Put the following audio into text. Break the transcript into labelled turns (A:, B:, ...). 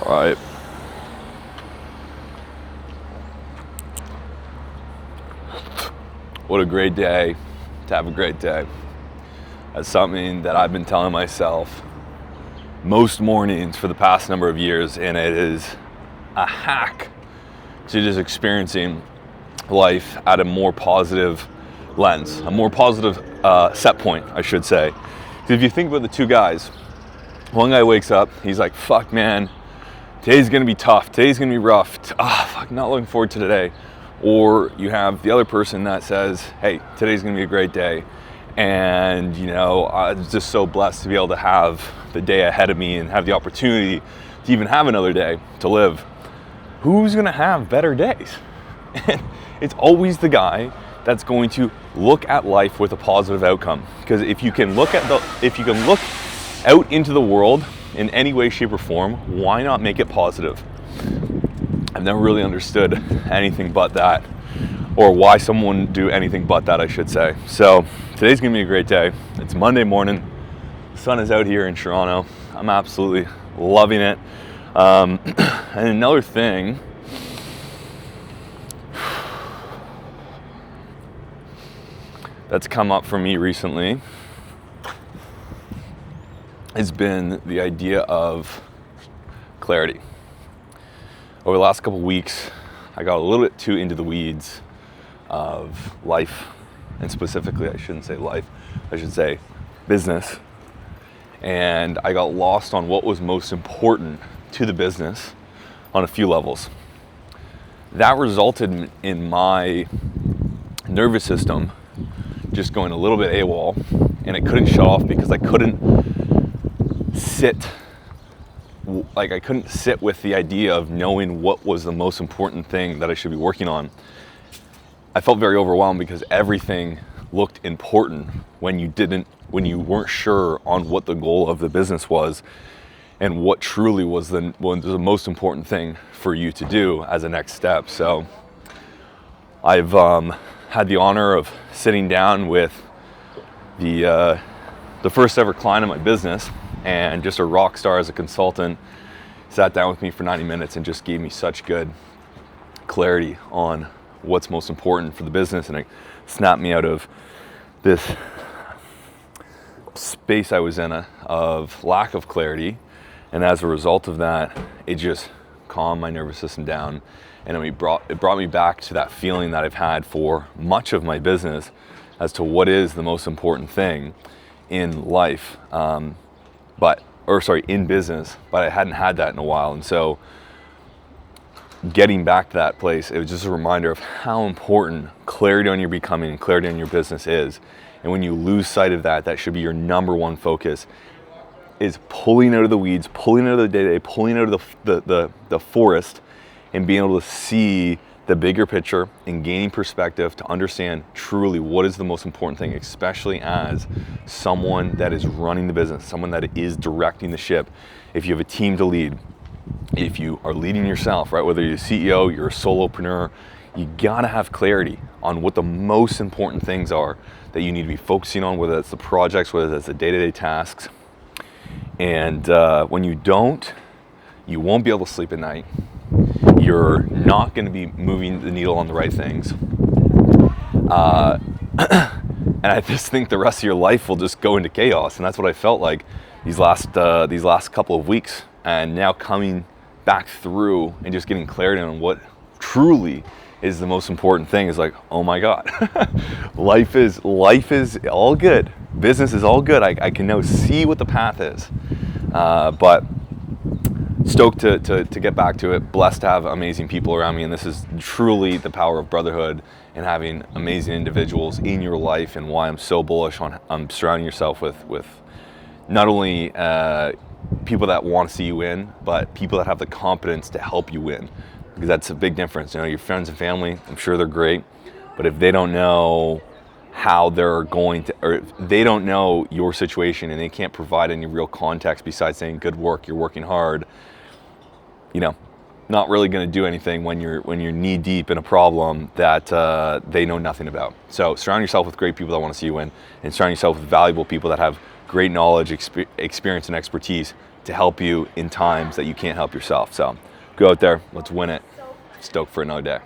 A: Right. What a great day to have a great day. That's something that I've been telling myself most mornings for the past number of years, and it is a hack to just experiencing life at a more positive lens, a more positive set point, I should say. Because if you think about the two guys, one guy wakes up, he's like, fuck man, today's gonna be tough, today's gonna be rough, fuck, not looking forward to today. Or you have the other person that says, hey, today's gonna be a great day. And I'm just so blessed to be able to have the day ahead of me and have the opportunity to even have another day to live. Who's gonna have better days? And it's always the guy that's going to look at life with a positive outcome. Because if you can look out into the world in any way, shape, or form, why not make it positive? I've never really understood anything but that, or why someone would do anything but that, I should say. So today's gonna be a great day. It's Monday morning. The sun is out here in Toronto. I'm absolutely loving it. And another thing, that's come up for me recently has been the idea of clarity. Over the last couple of weeks, I got a little bit too into the weeds of life, and specifically, I shouldn't say life, I should say business. And I got lost on what was most important to the business on a few levels. That resulted in my nervous system just going a little bit AWOL, and it couldn't shut off because I couldn't sit with the idea of knowing what was the most important thing that I should be working on. I felt very overwhelmed because everything looked important when you weren't sure on what the goal of the business was and what truly was the most important thing for you to do as a next step. So I've had the honor of sitting down with the first ever client of my business, and just a rock star as a consultant, sat down with me for 90 minutes and just gave me such good clarity on what's most important for the business, and it snapped me out of this space I was in of lack of clarity. And as a result of that, it just calmed my nervous system down, and it brought me back to that feeling that I've had for much of my business as to what is the most important thing in life, in business, but I hadn't had that in a while. And so getting back to that place, it was just a reminder of how important clarity on your becoming and clarity on your business is. And when you lose sight of that, that should be your number one focus, is pulling out of the weeds, pulling out of the day-to-day, pulling out of the forest, and being able to see the bigger picture and gaining perspective to understand truly what is the most important thing, especially as someone that is running the business, someone that is directing the ship. If you have a team to lead, if you are leading yourself, right, whether you're a CEO, you're a solopreneur, you gotta have clarity on what the most important things are that you need to be focusing on, whether that's the projects, whether that's the day-to-day tasks. And when you don't, you won't be able to sleep at night. You're not going to be moving the needle on the right things. And I just think the rest of your life will just go into chaos. And that's what I felt like these last couple of weeks. And now coming back through and just getting clarity on what truly is the most important thing is like, oh my God, life is all good. Business is all good. I can now see what the path is. But stoked to get back to it. Blessed to have amazing people around me, and this is truly the power of brotherhood and having amazing individuals in your life, and why I'm so bullish on surrounding yourself with not only people that want to see you win, but people that have the competence to help you win, because that's a big difference. Your friends and family, I'm sure they're great, but if they don't know how they're going to, or if they don't know your situation and they can't provide any real context besides saying good work, you're working hard, not really going to do anything when you're knee deep in a problem that they know nothing about. So surround yourself with great people that want to see you win, and surround yourself with valuable people that have great knowledge, experience, and expertise to help you in times that you can't help yourself. So go out there, let's win it. Stoked for another day.